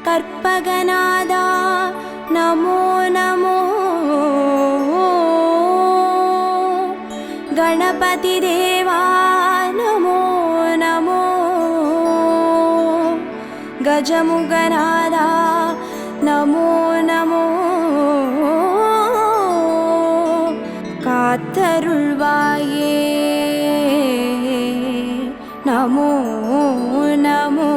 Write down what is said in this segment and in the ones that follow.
கற்பகநாதா நமோ நமோ गणपति देवा Namo Namo गजमुगनादा Namo Namo कात्तरुள்வாயே Namo Namo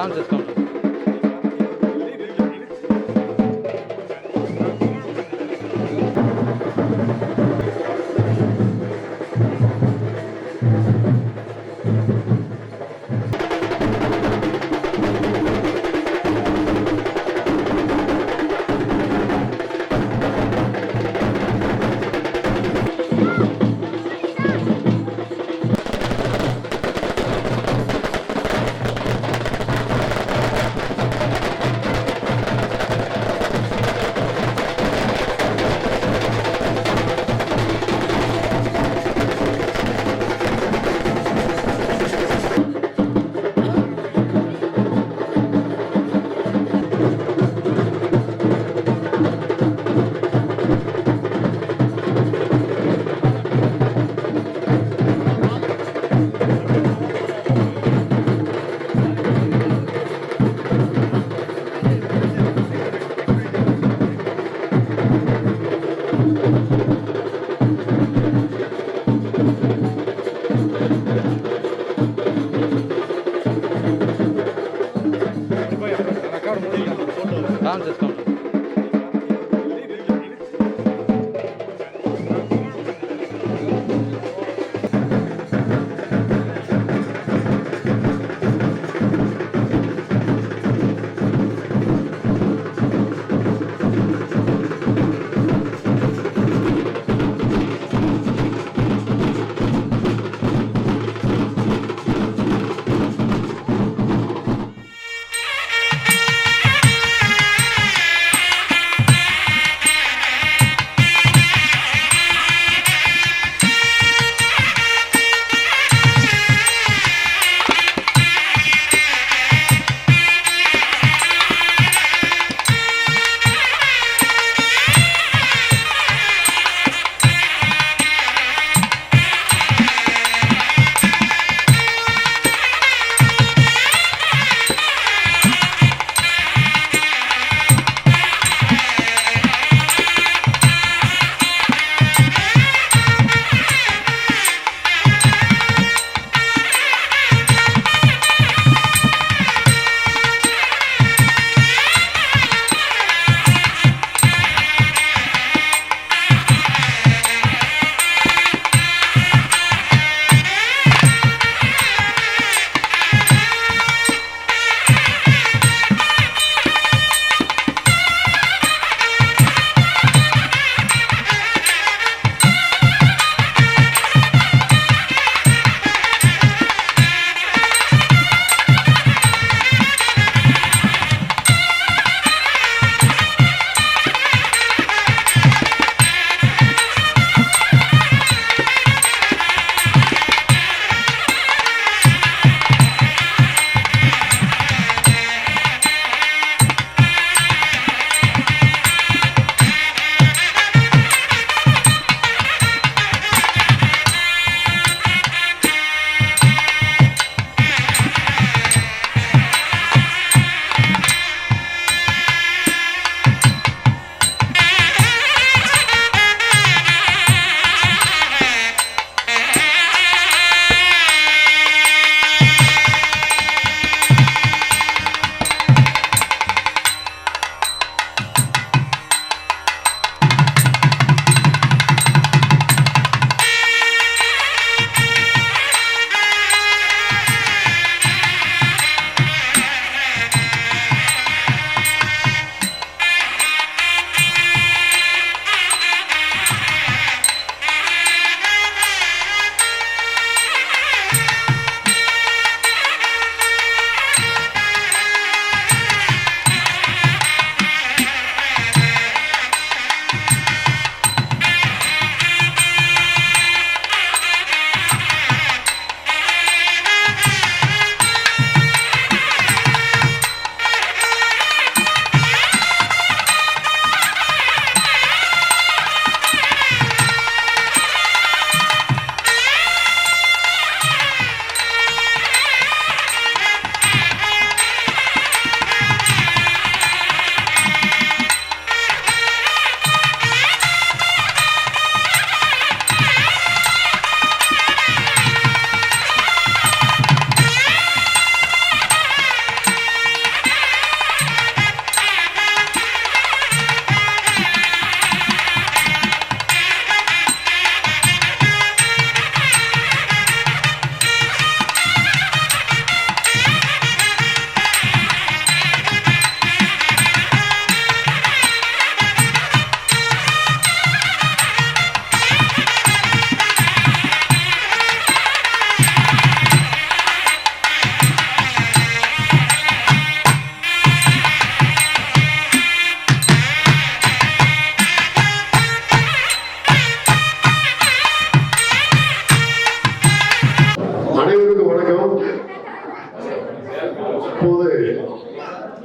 Sound system.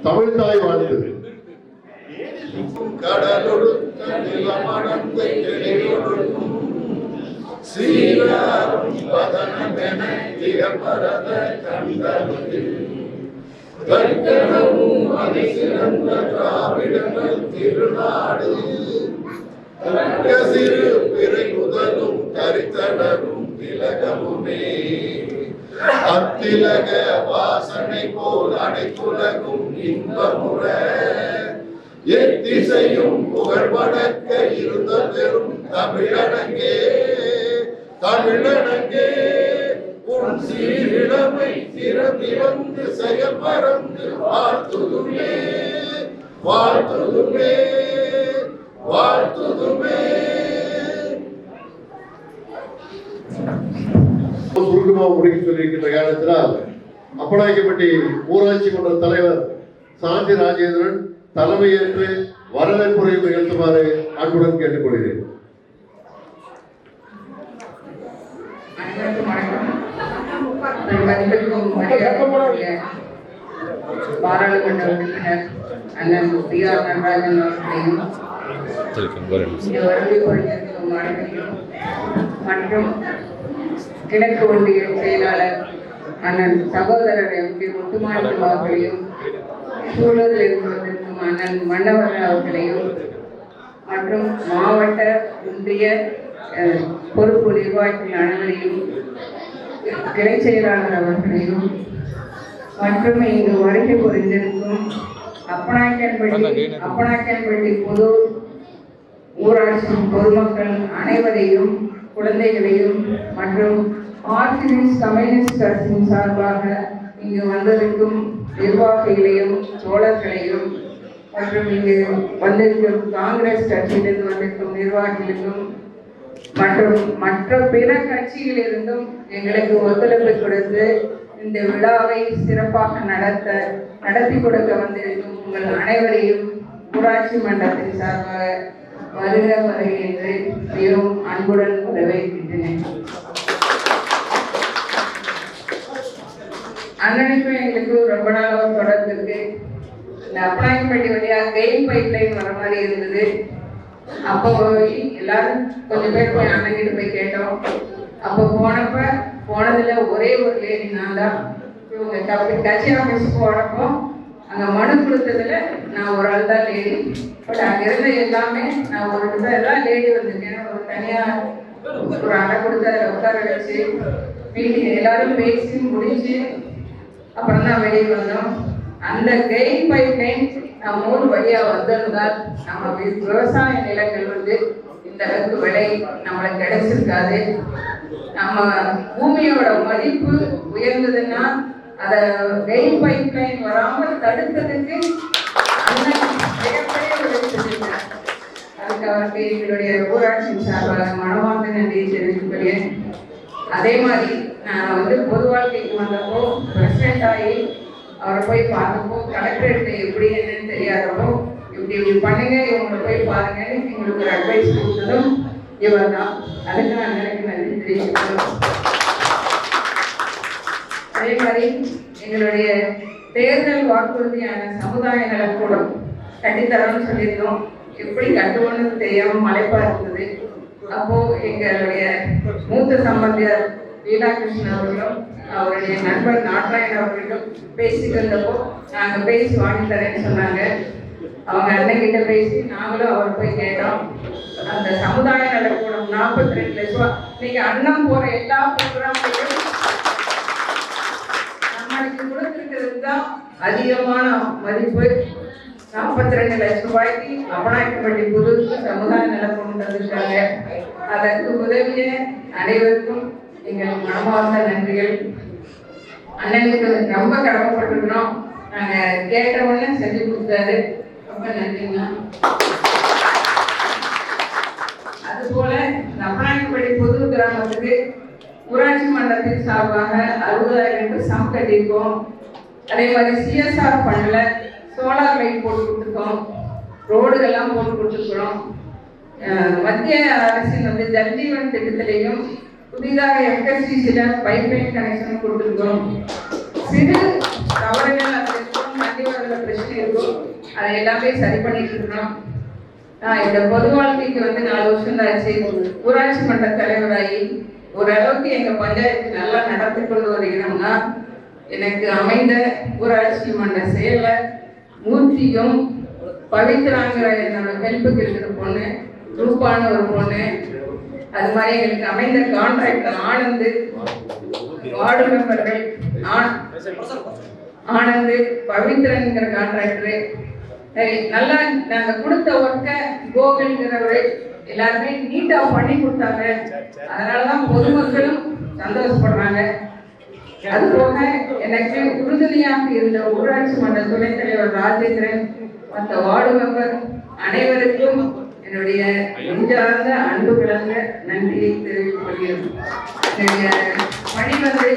Tamil தாய் வாழ்த்து. திருநாடு சிறு பிறை முதலும் கரித்தடரும் திலகமுமே அத்திலக வாசனை போல் அனைத்துலகும் இன்பமுற எத்திசையும் புகழ் வடக்க இருந்த பெரும் தமிழனங்கே தமிழனங்கே உன் சீரிழமை திறமை வந்து செயல் மறந்து வாழ்த்துதுமே வாழ்த்துதுமே வாழ்த்துதுமே. சுருக்கமாக முடிக்க சொல்லியிருக்கின்ற காரணத்தினால் அப்பனாய்க்கப்பட்டி ஊராட்சி மன்ற தலைவர் சாந்தி ராஜேந்திரன் தலைமையேற்று வரவேற்புரை நிகழ்த்துமாறு அன்புடன் கேட்டுக்கொள்கிறேன். பாராளுமன்ற உறுப்பினர் அண்ணன் டி.ஆர். நடராஜன் அவர்களையும் வருகை புரிந்திருக்கும் அனைவரையும் மற்றும் கிழக்கு ஒன்றிய செயலாளர் அண்ணன் சகோதரர் எம்பி முத்துமாரி அவர்களையும் சூழலில் இருந்து வந்திருக்கும் அண்ணன் மன்னவர் அவர்களையும் மற்றும் மாவட்ட ஒன்றிய பொறுப்பு நிர்வாகிகள் அனைவரையும் கிளை செயலாளர் அவர்களையும் மற்றும் இங்கு வருகை புரிந்திருக்கும் அப்பனாக்கன்பட்டி பொது ஊராட்சி பொதுமக்கள் அனைவரையும் குழந்தைகளையும் மற்றும் ஆர்டினன்ஸ் கம்யூனிஸ்ட் கட்சியின் சார்பாக இங்கு வந்திருக்கும் நிர்வாகிகளையும் தோழர்களையும் மற்றும் இங்கு வந்திருக்கும் காங்கிரஸ் கட்சியிலிருந்து வந்திருக்கும் நிர்வாகிகளுக்கும் மற்றும் மற்ற பிற கட்சிகளிலிருந்தும் எங்களுக்கு ஒத்துழைப்பு கொடுத்து இந்த விழாவை சிறப்பாக நடத்தி கொடுக்க வந்திருக்கும் உங்கள் அனைவரையும் ஊராட்சி மன்றத்தின் சார்பாக வருக வருகை என்று மிகவும் அன்புடன் வரவேற்கின்றேன். அண்ணனுக்கும் எங்களுக்கு ரொம்ப நாளாக தொடர்பு இருக்கு. இந்த அப்பனாயப்பட்டி வழியாக கெயின் பைப் லைன் வர மாதிரி இருந்தது. அப்போ எல்லாரும் கொஞ்சம் பேர் போய் அண்ணங்கிட்ட போய் கேட்டோம். அப்போ போனதுல ஒரே ஒரு லேடி நான் தான். இவங்க கட்சி ஆஃபீஸ் போனப்போ அங்கே மனு கொடுத்ததுல நான் ஒரு ஆள் தான் லேடி. பட் அங்கே இருந்த எல்லாமே நான் ஒரு எல்லாம் லேடி வந்திருக்கேன். ஒரு தனியாக ஒரு அடை கொடுத்து அதில் உட்கார வச்சு மீட்டிங் எல்லாரும் பேசி முடிச்சு அப்புறம் தான் வெளியே வந்தோம். அந்த கெயின் பைப் லைன் நம்ம ஊர் வழியாக வந்திருந்தால் நம்ம விவசாய நிலங்கள் வந்து இந்த அளவுக்கு விலை நம்மளுக்கு கிடைச்சிருக்காது. நம்ம பூமியோட மதிப்பு உயர்ந்ததுன்னா அதை கெயின் பைப் லைன் வராமல் தடுக்கிறதுக்கு மிகப்பெரிய உதவி செஞ்சிருக்காங்க. அதுக்கு அவருக்கு எங்களுடைய ஊராட்சியின் சார்பாக மனமார்ந்த நன்றியை தெரிவித்துக்கிறேன். அதே மாதிரி நான் வந்து பொது வாழ்க்கைக்கு வந்தப்போ பிரசிடென்ட் ஆகி அவரை போய் பார்த்தப்போ கலெக்டரேட் எப்படி என்னன்னு தெரியாதப்போ இப்படி பண்ணுங்க இவங்களை போய் பாருங்கன்னு எங்களுக்கு ஒரு அட்வைஸ் கொடுத்ததும் இவர் தான். அதுக்கு நான் எனக்கு நன்றி தெரிவிக்கிறேன். அதே மாதிரி எங்களுடைய தேர்தல் வாக்குறுதியான சமுதாய நலக்கூடம் கட்டித்தரம்னு சொல்லியிருந்தோம். எப்படி கட்டுவோன்னு தெரியாமல் மலைப்பா இருந்தது. அப்போ எங்களுடைய மூத்த சம்பந்தியர் லீலாகிருஷ்ணன் அவர்களும் அவருடைய நண்பர் நாட்ராயன் அவர்களும் பேசிட்டு இருந்தப்போ நாங்கள் பேசி வாங்கி தரேன்னு சொன்னாங்க. அவங்க அண்ணன்கிட்ட பேசி நாங்களும் அவர் போய் கேட்டோம். அந்த சமுதாய நலக்கூடம் 42 லட்சம் ரூபா. இன்னைக்கு அண்ணன் போற எல்லா ப்ரோக்ராம்லையும் நம்மளுக்கு கொடுத்துருக்கிறது தான் அதிகமான மதிப்பு. 42 லட்சம் ரூபாய்க்கு அப்பனாயக்கப்பட்டி புது சமுதாய நலக்கூடம் தந்துருக்காங்க. அதற்கு உதவிய அனைவருக்கும் எங்கள் மனமார்ந்த நன்றிகள். அண்ணனுக்கு ரொம்ப கடமைப்பட்டிருக்கிறோம். நாங்கள் கேட்டவொன்னே செஞ்சு கொடுத்தாரு. ரொம்ப நன்றிங்கண்ணா. அதுபோல அப்பனாயக்கப்பட்டி புது கிராமத்துக்கு ஊராட்சி மன்றத்தின் சார்பாக 60,000 சம் கட்டியிருக்கோம். அதே மாதிரி சிஎஸ்ஆர் பண்ணல சோலார் லைட் போட்டு கொடுத்துருக்கோம். ரோடுகள்லாம் போட்டு கொடுத்துருக்குறோம். மத்திய அரசின் வந்து ஜல்ஜீவன் திட்டத்திலையும் புதிதாக எஃப்எஸ்சிசியில் பைப்லைன் கனெக்ஷன் கொடுத்துருக்கோம். சிறு தவறுகள் அதில் இருக்கும் கண்டிப்பாக பிரச்சனை அது எல்லாமே சரி பண்ணிட்டு இருக்கிறோம். இந்த பொது வாழ்க்கைக்கு வந்து 4 வருஷம் தான் ஆச்சு. ஊராட்சி மன்ற தலைவராகி ஓரளவுக்கு எங்க பஞ்சாயத்து நல்லா நடத்தி கொண்டு வருகிறோம்னா எனக்கு அமைந்த ஊராட்சி மன்ற செயலர் மூர்த்தியும் பவித்ராங்கிற என்னோட ஹெல்ப்புக்கு இருக்கிற பொண்ணு, ரூபான ஒரு பொண்ணு, அது மாதிரி எங்களுக்கு அமைந்த கான்ட்ராக்டர் ஆனந்து, வார்டு மெம்பர்கள் ஆனந்து, பவித்ரன்கிற கான்ட்ராக்டரு, நல்லா நாங்க கொடுத்த ஒர்க்கை கோவில்ங்கிறவரு எல்லாருமே நீட்டா பண்ணி கொடுத்தாங்க. அதனாலதான் பொதுமக்களும் சந்தோஷப்படுறாங்க. அது போக எனக்கு உறுதுணையாக இருந்த ஊராட்சி மன்ற துணைத் தலைவர் ராஜேந்திரன், மற்ற வார்டு மெம்பர் அனைவருக்கும் என்னுடைய நெஞ்சார்ந்த அன்பு கலந்த நன்றியை தெரிவித்துக் கொள்கிறேன். என்னுடைய பணி வந்து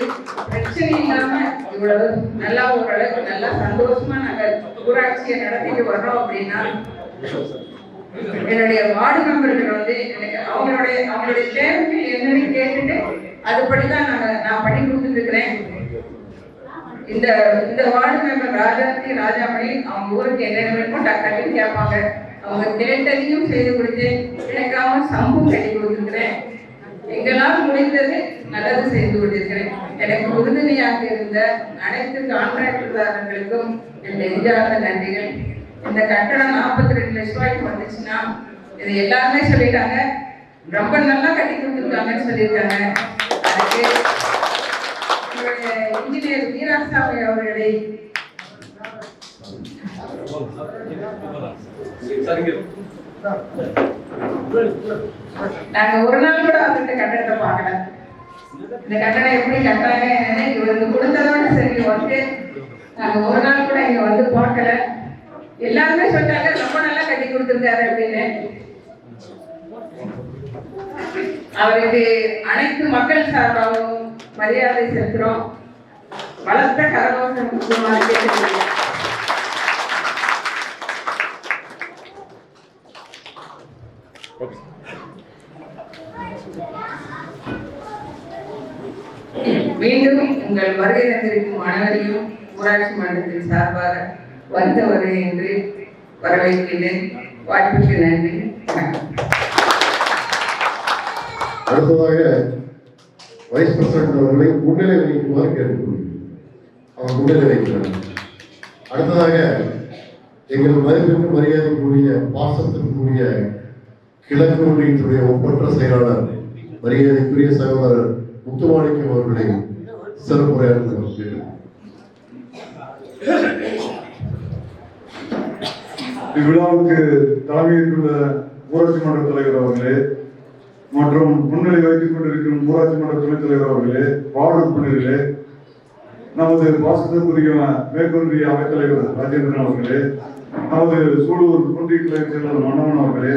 பிரச்சனை இல்லாம இவ்வளவு நல்லா ஓரளவுக்கு நல்லா சந்தோஷமா நாங்க ஊராட்சியை நடத்திட்டு வர்றோம் அப்படின்னா என்னுடைய வார்டு மெம்பர்கள் வந்து எனக்கு அவங்களுடைய தேவைகள் என்னன்னு கேட்டுட்டு அதுபடிதான் நான் பண்ணி கொடுத்துட்டு இருக்கிறேன். இந்த வார்டு மெம்பர் ராஜாமணி அவங்க ஊருக்கு என்னென்ன வேணுமோ கட்டி கேட்பாங்க. அவங்க கேட்டதையும் செய்து கொடுத்தேன். எனக்காக சம்பவம் கட்டி கொடுத்துருக்கிறேன். எங்களால் முடிந்தது நல்லது செய்து கொண்டிருக்கிறேன். எனக்கு உறுதுணையாக இருந்த அனைத்து கான்ட்ராக்டர்தாரர்களுக்கும் என் நெஞ்சார்ந்த நன்றிகள். இந்த கட்டணம் 42 லட்சம் ரூபாய்க்கு வந்துச்சுன்னா இது எல்லாருமே சொல்லிட்டாங்க, ரொம்ப நல்லா கட்டி கொடுத்துருக்காங்கன்னு சொல்லியிருக்காங்க. அதுக்கு இன்ஜினியர் வீராசாமி அவர்களை நாங்க ஒரு நாள் கூட அவர்கிட்ட கட்டணத்தை பார்க்கல. இந்த கட்டணம் எப்படி கட்டாங்க இவருக்கு கொடுத்ததோட சரி வந்து நாங்க ஒரு நாள் கூட இங்க வந்து பார்க்கல. எல்லாருமே சொன்னாங்க ரொம்ப நல்லா கட்டி கொடுத்துருக்காரு அப்படின்னு. அவருக்கு அனைத்து மக்கள் சார்பாகவும் மரியாதை செலுத்துறோம். வளர்த்த கரகோஷம் கேட்டுக்கொள்கிறேன். மீண்டும் உங்கள் வருகை தந்திருக்கும் அனைவரையும் ஊராட்சி மன்றத்தின் சார்பாக வந்தவரை என்று வரவேற்கிறேன். வாய்ப்புக்கு நன்றி. அடுத்ததாக வைஸ் பிரசிடண்ட் அவர்களை முன்னிலை வைக்குமாறு கேட்டுக்கொள்கிறேன். அவர் முன்னிலை வைக்கிறார். அடுத்ததாக எங்கள் மதிப்பிற்கு மரியாதைக்குரிய பாசத்திற்குரிய கிழக்கு ஒன்றியத்துடைய ஒப்பற்ற செயலாளர் மரியாதைக்குரிய சகோதரர் முத்துமாணிக்கம் அவர்களை சிறப்புரையாற்றுகிறார். இவ்விழாவுக்கு தலைமையேற்றுள்ள ஊராட்சி மன்ற தலைவர் அவர்களே மற்றும் முன்னிலை வைத்துக் கொண்டிருக்கும் ஊராட்சி மன்ற துணைத் தலைவர் அவர்களே, வார்டு உறுப்பினர்களே, நமது பாசத்திற்குரிய மேற்கொன்றிய அவைத்தலைவர் ராஜேந்திரன் அவர்களே, நமது சூலூர் ஒன்றிய கிளை செயலாளர் மன்னவன் அவர்களே,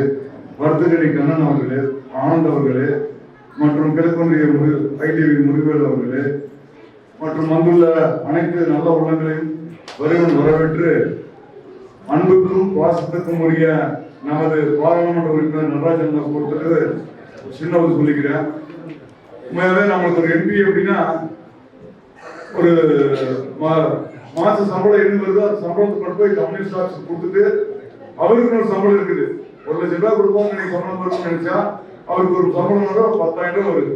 வர்த்தகனி கண்ணன் அவர்களே, ஆனந்த் அவர்களே மற்றும் கிழக்கொன்றிய ஐடிவி முருகவேல் அவர்களே மற்றும் வந்துள்ள அனைத்து நல்ல உள்ளங்களையும் வருவன் வரவேற்று அன்புக்கும் பாசத்துக்கும் உரிய நமது பாராளுமன்ற உறுப்பினர் நடராஜன் பொறுத்தது சின்னது சொல்லிக்கிறேன். உண்மையாவே நம்மளுக்கு ஒரு எம்பி அப்படின்னா ஒரு மாச சம்பளம் என்ன வருதோ அந்த சம்பளத்தை கொண்டு போய் கம்யூனிஸ்ட் ஆஃபீஸ் கொடுத்துட்டு அவருக்கு ஒரு சம்பளம் இருக்குது. 1 லட்சம் ரூபாய் கொடுப்போம் நீங்க சம்பளம் வரும்னு நினைச்சா அவருக்கு ஒரு சம்பளம் வரும் 10,000 வருது.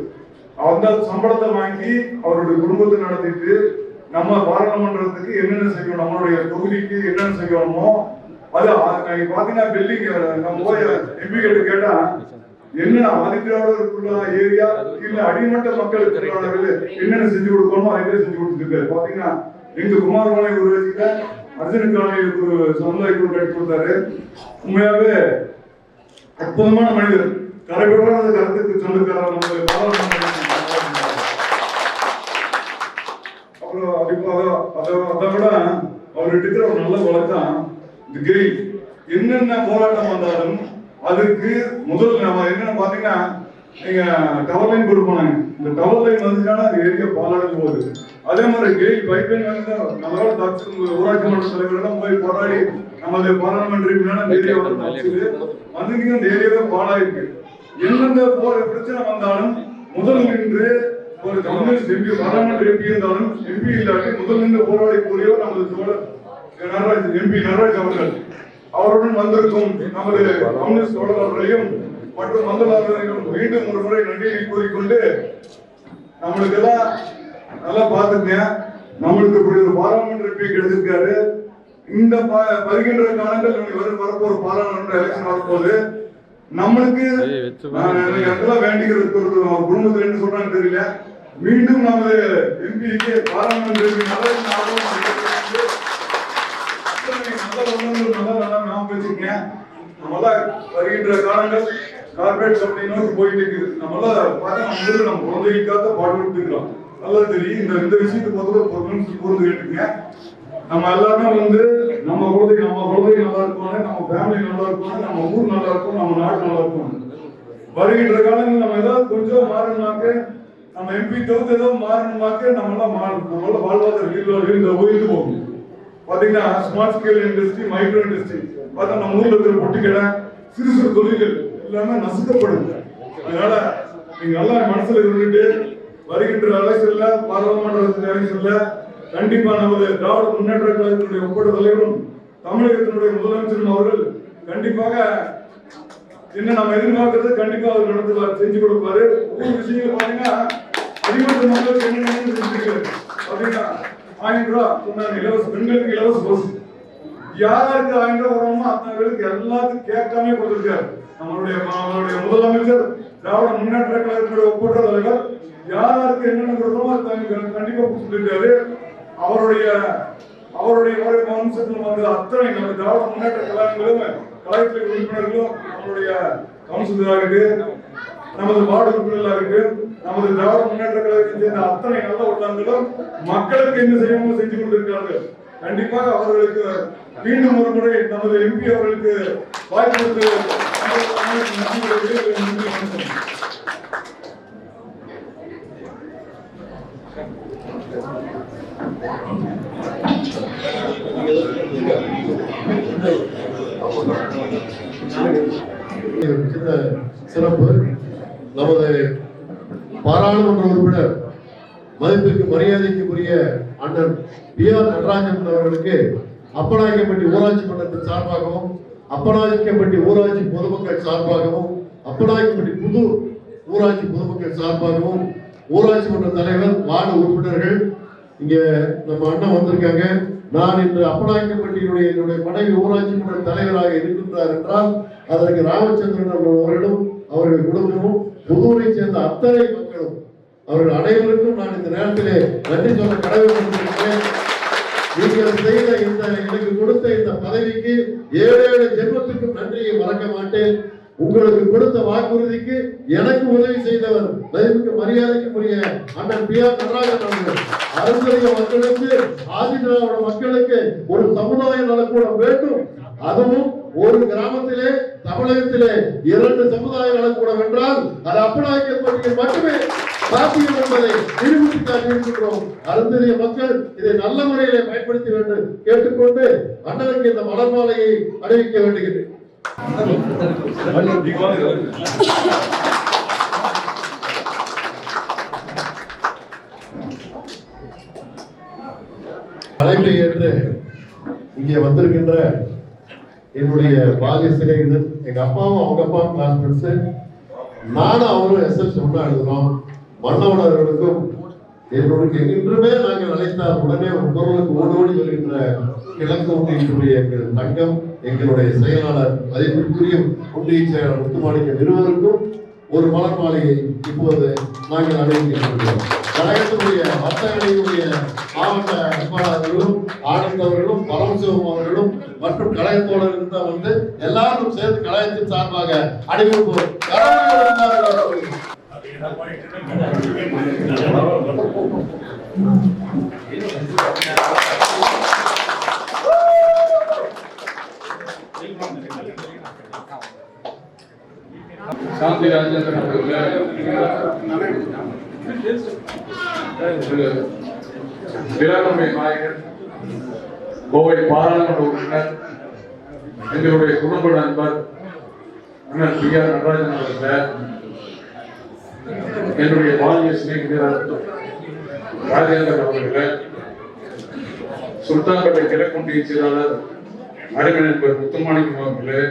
அந்த சம்பளத்தை வாங்கி அவருடைய குடும்பத்தை நடத்திட்டு நம்ம பாராளுமன்றத்துக்கு என்னென்ன செய்யணும், நம்மளுடைய தொகுதிக்கு என்னென்ன செய்யணுமோ அது பாத்தீங்கன்னா பில்டிங் நம்ம போய் எம்பி கிட்ட கேட்டா என்ன ஆதித்யாவுக்குள்ள ஏரியா இல்ல அடிமட்ட மக்களுக்கு என்னென்ன செஞ்சு கொடுக்கணுமோ அதை செஞ்சு கொடுத்துருக்காரு. பாத்தீங்கன்னா எங்க குமாரமலை ஒரு வச்சுக்க அர்ஜுன் காலையில் ஒரு சமுதாய குழு கட்டி கொடுத்தாரு. உண்மையாவே அற்புதமான மனிதர், கரைபடாத கருத்துக்கு சொல்லுக்காரர். அப்புறம் அதை விட அவர்கிட்ட இருக்கிற ஒரு நல்ல வழக்கம் இந்த கெயில் என்னென்ன போராட்டம் வந்தாலும் அதுக்கு முதல் நம்ம என்னன்னு பாத்தீங்கன்னா நீங்க டவர் லைன் கொடுப்போம். இந்த டவர் லைன் வந்துச்சுன்னா அந்த ஏரியா பாலாடு போகுது. அதே மாதிரி கெயில் பைப் லைன் வந்து நம்மளால தச்சு ஊராட்சி மன்ற தலைவரெல்லாம் போய் போராடி நம்மளுடைய பாராளுமன்ற ஏரியா வந்து அந்த ஏரியாவே பாலாயிருக்கு. எந்தெந்த பிரச்சனை வந்தாலும் முதல் நின்று ஒரு கம்யூனிஸ்ட் எம்பி பாராளுமன்ற எம்பி இருந்தாலும் எம்பி இல்லாட்டி முதல் நின்று போராடி கூறியவர் நமது தோழர் நடராஜ் எம்பி நடராஜ் அவர்கள். அவருடன் வந்திருக்கும் நமது கம்யூனிஸ்ட் தோழர்களையும் மற்றும் மந்தலாளர்களையும் மீண்டும் ஒரு முறை நன்றியை கூறிக்கொண்டு, நம்மளுக்கு எல்லாம் நல்லா பார்த்துங்க, நம்மளுக்கு இப்படி ஒரு பாராளுமன்ற எம்பி கிடைச்சிருக்காரு. இந்த வருகின்ற காலங்கள் வரப்போற பாராளுமன்ற எலெக்ஷன் வரும்போது நம்மளுக்கு எல்லாம் வேண்டிக்கிறது ஒரு குடும்பத்துல என்ன சொல்றான்னு தெரியல, மீண்டும் நமது எம்பிக்கு பாராளுமன்ற வருகின்ற காலங்கள் கார்பரேட் கம்பெனி நோக்கி போயிட்டு இருக்குது. நம்மளாம் பார்த்தா நம்ம குழந்தைகளுக்காக பாடுபட்டுக்கிறோம். நல்லா தெரியும். இந்த விஷயத்தை பொறுத்து கேட்டுங்க. நம்ம எல்லாருமே நம்ம குழந்தைங்க நல்லா இருக்கணும், நம்ம ஃபேமிலி நல்லா இருக்கணும், நம்ம ஊர் நல்லா இருக்கும், நம்ம நாடு நல்லா இருக்கும். வருகின்ற காலங்கள் நம்ம ஏதாவது கொஞ்சம் மாறணும்னாக்க, நம்ம எம்பி தவிர்த்து ஏதோ மாறணும்னாக்க நம்மளால வாழ்வாதார உயர்ந்து போகும். பாத்தீங்கன்னா small scale industry, micro industry பார்த்தா நம்ம ஊர்ல இருக்கிற பொட்டிக்கடை, சிறு சிறு தொழில்கள் எல்லாமே நசுக்கப்படுது. அதனால நீங்க நல்லா மனசுல இருந்துட்டு வருகின்ற எலெக்ஷன்ல, பாராளுமன்ற எலெக்ஷன்ல கண்டிப்பா நமது திராவிட முன்னேற்ற கழகத்தினுடைய ஒப்பற்ற தலைவரும் தமிழகத்தினுடைய முதலமைச்சரும் அவர்கள் கண்டிப்பாக என்ன நம்ம எதிர்பார்க்கறது கண்டிப்பா அவர் நடத்துவார், செஞ்சு கொடுப்பாரு. ஒவ்வொரு விஷயங்கள் பாத்தீங்கன்னா அடிமட்ட மக்களுக்கு என்ன செஞ்சிருக்காரு அப்படின்னா 1000 ரூபாய் சொன்னாங்க, இலவச பெண்களுக்கு இலவச பஸ். யாருக்கு 1000 ரூபாய் வரோமோ அத்தனைகளுக்கு எல்லாத்துக்கும் கேட்காம கொடுத்திருக்காரு நம்மளுடைய முதலமைச்சர், திராவிட முன்னேற்ற கழகத்தினுடைய ஒப்பற்ற தலைவர். யாருக்கு என்னென்ன கொடுத்தோமோ கண்டிப்பா கொடுத்துருக்காரு. அவருடைய வம்சத்தில் வந்து அத்தனை நம்ம திராவிட முன்னேற்ற கழகங்களும் கழகத்தில் உறுப்பினர்களும், நம்மளுடைய கவுன்சிலராக நமது வார்டு உறுப்பினர்களாக நமது திராவிட முன்னேற்ற கழகத்தை சேர்ந்த அத்தனை நல்ல உள்ளங்களும் மக்களுக்கு என்ன செய்யணுமோ செஞ்சு கொண்டிருக்கிறார்கள். கண்டிப்பாக அவர்களுக்கு மீண்டும் ஒரு முறை நமது எம்பி அவர்களுக்கு வாய்ப்பு சிறப்பு. நமது பாராளுமன்ற உறுப்பினர் மதிப்பிற்கு மரியாதைக்குரிய அண்ணன் பி.ஆர். நடராஜன் அவர்களுக்கு அப்பநாயக்கம்பட்டி ஊராட்சி மன்றத்தின் சார்பாகவும், அப்பநாயக்கம்பட்டி ஊராட்சி பொதுமக்கள் சார்பாகவும், அப்பநாயக்கம்பட்டி புது ஊராட்சி பொதுமக்கள் சார்பாகவும், ஊராட்சி மன்ற தலைவர், வார்டு உறுப்பினர்கள், இங்க நம்ம அண்ணன் வந்திருக்காங்க. நான் இன்று அப்பநாயக்கம்பட்டியினுடைய என்னுடைய மனைவி ஊராட்சி மன்ற தலைவராக இருக்கின்றார் என்றால் அதற்கு ராமச்சந்திரன் அவர்களும் அவர்கள் குடும்பமும் புதூரை சேர்ந்த அத்தனை மக்களும் அவர்கள் அனைவருக்கும் நான் இந்த நேரத்திலே நன்றி சொல்ல கடமைப்பட்டிருக்கிறேன். நீங்கள் செய்த எனக்கு கொடுத்த இந்த பதவிக்கு 7 ஜென்மத்துக்கும் நன்றியை மறக்க மாட்டேன். உங்களுக்கு கொடுத்த வாக்குறுதிக்கு எனக்கு உதவி செய்தவர் மதிப்புக்கு மரியாதைக்குரிய அண்ணன் பி.ஆர். நடராஜன் அவர்கள். அருந்ததிய மக்களுக்கு, ஆதிதிராவிட மக்களுக்கு ஒரு சமுதாய நலக்கூடம் வேண்டும். அதுவும் ஒரு கிராமத்திலே, தமிழகத்திலே 2 சமுதாய நலக்கூடம் என்றால் அது அப்பநாயக்கம்பட்டியில் மட்டுமே சாத்தியம் என்பதை நிரூபித்து காட்டியிருக்கின்றோம். அருந்ததிய மக்கள் இதை நல்ல முறையிலே பயன்படுத்த வேண்டும் கேட்டுக்கொண்டு அண்ணனுக்கு இந்த மலர் மாலையை அணிவிக்க வேண்டுகிறேன். அழைப்பை ஏற்று இங்கே வந்திருக்கின்ற என்னுடைய பாலிய சிநேகிதன், எங்க அப்பாவும் அவங்க அப்பாவும் கிளாஸ்மேட்ஸ், நானும் அவரும் எஸ்எல்சி ஒன்றா எழுதுனோம். மன்னவனர்களுக்கும் என்னுடைய இன்றுமே நாங்கள் அழைத்தால் உடனே பொருளுக்கு ஓடோடி வருகின்ற கிழக்கு ஒன்றியத்துடைய எங்கள் தங்கம், எங்களுடைய செயலாளர் மதிப்பிற்குரிய ஒன்றிய செயலாளர் முத்துமாணிக்கம் இருவருக்கும் ஒரு மலர் மாலையை இப்போது நாங்கள் அணிவிக்கின்றோம். கழகத்தினுடைய வர்த்தகனுடைய மாவட்ட அன்பாளர்களும், ஆனந்த் அவர்களும், பரமசிவம் அவர்களும் மற்றும் கழகத்தோழர்கள் தான் வந்து எல்லாரும் சேர்ந்து கழகத்தின் சார்பாக அணிவிப்போம். சாந்தி ராஜேந்திரன் அவர்கள் நாயகர், கோவை பாராளுமன்ற உறுப்பினர், எங்களுடைய குடும்ப நண்பர் அண்ணன் பி.ஆர். நடராஜன் அவர்கள், என்னுடைய பாலிய சிநேகிதர் ராஜேந்திரன் அவர்கள், சுல்தான்பேட்டை கிழக்கு ஒன்றிய செயலாளர் அருமை நண்பர் முத்துமாணிக்கம் அவர்களே,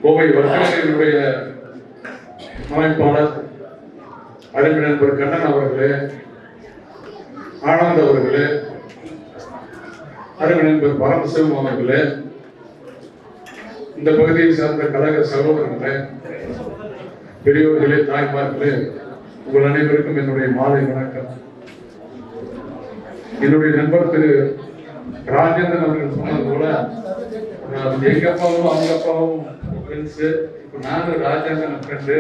கோவை வர்த்தகர்களுடைய அமைப்பாளர் அருமை நண்பர் கண்ணன் அவர்களே, ஆனந்த் அவர்களே, அருமை நண்பர் பரமசிவம் அவர்களே, இந்த பகுதியை சார்ந்த கழக சகோதரர்களே, பெரியோர்களே, தாய்மார்களே, உங்கள் அனைவருக்கும் என்னுடைய மாலை வணக்கம். என்னுடைய நண்பர் திரு ராஜேந்திரன் அவர்கள் சொன்னது போல எங்க அப்பாவும் அவங்க அப்பாவும் ஃப்ரெண்ட்ஸு. இப்போ நானும் ராஜேந்திரன் ஃப்ரெண்டு.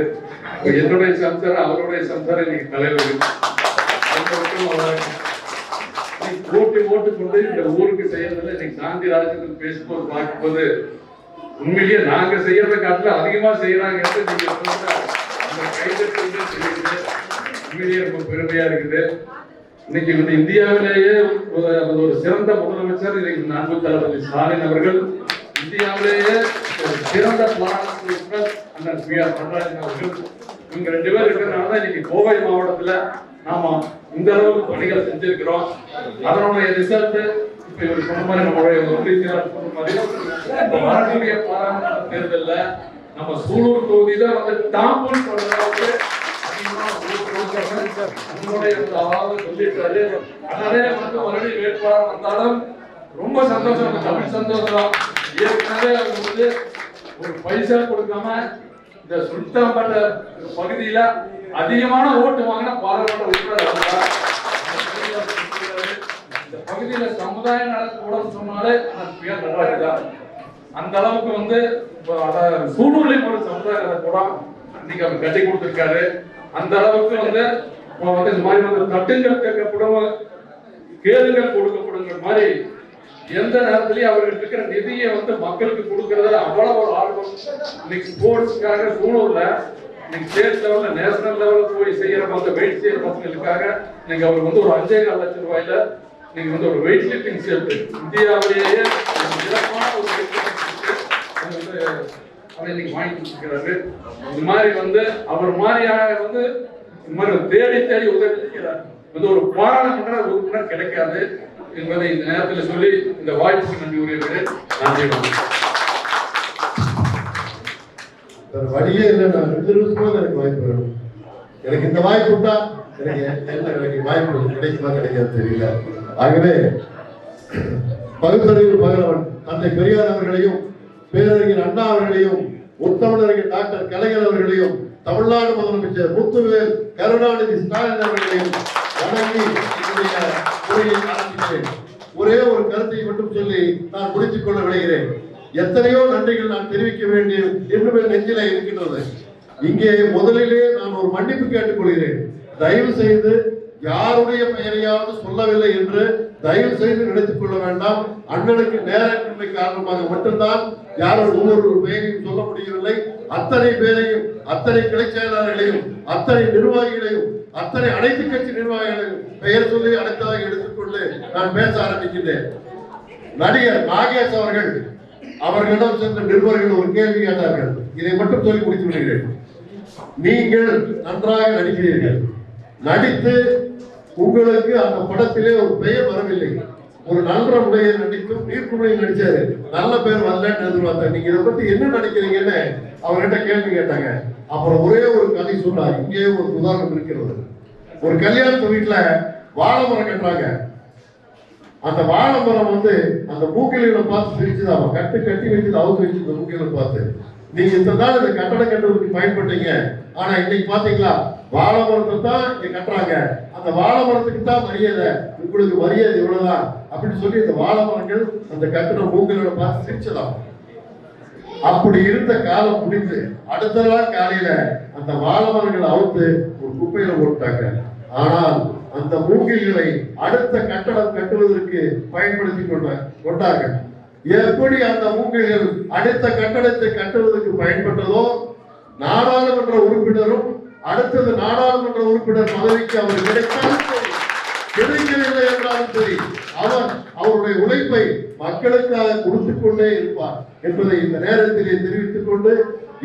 இப்போ என்னுடைய சம்சாரம் அவருடைய சம்சாரம் இன்னைக்கு தலைவர். ஓட்டு கொண்டு இந்த ஊருக்கு செய்யறதுல இன்னைக்கு காந்தி ராஜேந்திரன் பேசும்போது பார்க்கும்போது உண்மையிலேயே நாங்க செய்யறத காட்டில அதிகமா செய்யறாங்க. நீங்க சொல்ற அந்த கைதட்டு உண்மையிலேயே ரொம்ப பெருமையா இருக்குது. இன்னைக்கு வந்து இந்தியாவிலேயே ஒரு சிறந்த முதலமைச்சர் இன்னைக்கு அன்பு தளபதி ஸ்டாலின் அவர்கள், இந்தியாவிலேயே சிறந்த பாராளுமன்ற அண்ணன் பி.ஆர். நடராஜன் அவர்கள், இவங்க 2 பேர் இருக்கிறதுனாலதான் இன்னைக்கு கோவை மாவட்டத்துல நாம இந்த அளவுக்கு பணிகள் செஞ்சிருக்கிறோம். அதனுடைய ரிசல்ட் இப்ப இவர் சொன்ன மாதிரி நம்மளுடைய ஒன்றியர் சொன்ன மாதிரி வரக்கூடிய பாராளுமன்ற தேர்தல்ல நம்ம சூலூர் தொகுதியில வந்து டாம்பூல் பண்ற அளவுக்கு சொல்லிட்டாரு. அதனாலே வந்து மறுபடியும் வேட்பாளர் வந்தாலும் ரொம்ப சந்தோஷம், தமிழ் சந்தோஷம். ஏற்கனவே வந்து ஒரு பைசா கொடுக்காம இந்த சுல்தான்பேட்ட பகுதியில அதிகமான ஓட்டு வாங்கின பாராளுமன்ற உறுப்பினர். இந்த பகுதியில சமுதாய நலக்கூடம் சொன்னாலே பி.ஆர். நடராஜன் தான். அந்த அளவுக்கு வந்து சூலூர்லயும் ஒரு சமுதாய நலக்கூடம் இன்னைக்கு அவர் கட்டி கொடுத்திருக்காரு. அந்த அளவுக்கு வந்து இந்த மாதிரி வந்து தட்டுங்கள் கேட்கப்படும், கேளுங்கள் கொடுக்கப்படுங்கிற மாதிரி எந்த நேரத்திலையும் அவர்களுக்கு இருக்கிற நிதியை வந்து மக்களுக்கு கொடுக்கறதுல அவ்வளவு ஒரு ஆர்வம். இன்னைக்கு ஸ்போர்ட்ஸ்க்காக சூலூர்ல இன்னைக்கு ஸ்டேட் லெவல்ல நேஷனல் லெவல்ல போய் செய்யற அந்த வெயிட் செய்யற பசங்களுக்காக இன்னைக்கு அவர் வந்து ஒரு 5.25 லட்சம் ரூபாயில இன்னைக்கு வந்து ஒரு வெயிட் லிஃப்டிங் செட் இந்தியாவிலேயே சிறப்பான ஒரு அதை இன்னைக்கு வாங்கி கொடுத்துருக்கிறாரு. இந்த மாதிரி வந்து அவர் மாதிரியாக வந்து இந்த மாதிரி தேடி தேடி உதவி செய்கிறார். வந்து ஒரு பாராளுமன்ற உறுப்பினர் கிடைக்காது என்பதை இந்த நேரத்தில் சொல்லி இந்த வாய்ப்புக்கு நன்றி உரையாடுகிறேன். நன்றி. வழியே இல்லை. நான் 2 நிமிஷமா எனக்கு வாய்ப்பு வேணும். எனக்கு இந்த வாய்ப்பு விட்டா எனக்கு வாய்ப்பு கிடைக்குமா கிடைக்காது தெரியல. ஆகவே பகுத்தறிவு பகலவன் தந்தை பெரியார் அவர்களையும், பேரறிஞர் அண்ணா அவர்களையும், முத்தமிழறிஞர் டாக்டர் கலைஞர் அவர்களையும், தமிழ்நாடு முதலமைச்சர் முத்துவேல் கருணாநிதி ஸ்டாலின் அவர்களையும் வணங்கி என்னுடைய உரையை ஆரம்பிக்கிறேன். ஒரே ஒரு கருத்தை மட்டும் சொல்லி நான் முடித்துக் கொள்ள விளைகிறேன். எத்தனையோ நன்றிகள் நான் தெரிவிக்க வேண்டிய இன்னுமே நெஞ்சில இருக்கின்றது. இங்கே முதலிலே நான் ஒரு மன்னிப்பு கேட்டுக் கொள்கிறேன். தயவு செய்து யாருடைய பெயரையாவது சொல்லவில்லை என்று தயவு செய்து நினைத்துக் கொள்ள வேண்டாம். அண்ணனுக்கு நேரமின்மை காரணமாக மட்டும்தான் யாரும் ஒவ்வொரு பெயரையும் சொல்ல முடியவில்லை. அத்தனை பேரையும், அத்தனை கிளை செயலாளர்களையும், அத்தனை நிர்வாகிகளையும், அத்தனை அனைத்து கட்சி நிர்வாகிகளையும் பெயர் சொல்லி அனைத்தாக எடுத்துக்கொண்டு நான் பேச ஆரம்பிக்கின்றேன். நடிகர் நாகேஷ் அவர்களிடம் சென்ற நிருபர்கள் ஒரு கேள்வி கேட்டார்கள். இதை மட்டும் சொல்லி முடித்து விடுகிறேன். நீங்கள் நன்றாக நடிக்கிறீர்கள், நடித்து உங்களுக்கு அந்த படத்திலே ஒரு பெயர் வரவில்லை. ஒரு நல்ல முறையை நடித்தும் நீர்க்குமையில் நடிச்சாரு, நல்ல பேர் வரலன்னு எதிர்பார்த்தாங்க. நீங்க இதை பத்தி என்ன நடிக்கிறீங்கன்னு அவர்கிட்ட கேள்வி கேட்டாங்க. அப்புறம் ஒரே ஒரு கதை சொன்னார். இங்கே ஒரு உதாரணம் இருக்கிறது. ஒரு கல்யாணத்து வீட்டுல வாழை மரம் கட்டுறாங்க. அந்த வாழை மரம் வந்து அந்த மூக்கில பார்த்து சிரிச்சுது. அவன் கட்டி வச்சது அவுத்து வச்சு இந்த மூக்கில பார்த்து, நீங்க இத்தனை நாள் இந்த கட்டடம் கட்டுறதுக்கு பயன்பட்டீங்க, ஆனா இன்னைக்கு பாத்தீங்களா வாழை மரத்தை தான் இங்க கட்டுறாங்க, அந்த வாழை மரத்துக்கு தான் மரியாதை, உங்களுக்கு மரியாதை இவ்வளவுதான் அப்படின்னு சொல்லி இந்த வாழை மரங்கள் அந்த கட்டடம் மூக்கில பார்த்து சிரிச்சதாம். அப்படி இருந்த காலம் முடிந்து அடுத்த நாள் காலையில அந்த வாழை மரங்களை அவுத்து ஒரு குப்பையில போட்டாங்க. ஆனால் அந்த மூங்கில்களை அடுத்த கட்டடம் கட்டுவதற்கு பயன்படுத்தி கொண்டார்கள். எப்படி அந்த மூங்கில்கள் அடுத்த கட்டடத்தை கட்டுவதற்கு பயன்பட்டதோ, நாடாளுமன்ற உறுப்பினரும் அடுத்தது நாடாளுமன்ற உறுப்பினர் பதவிக்கு அவர் கிடைத்தாலும் சரி, கிடைக்கவில்லை என்றாலும் சரி, அவர் அவருடைய உழைப்பை மக்களுக்காக கொடுத்துக் கொண்டே இருப்பார் என்பதை இந்த நேரத்திலே தெரிவித்துக் கொண்டு,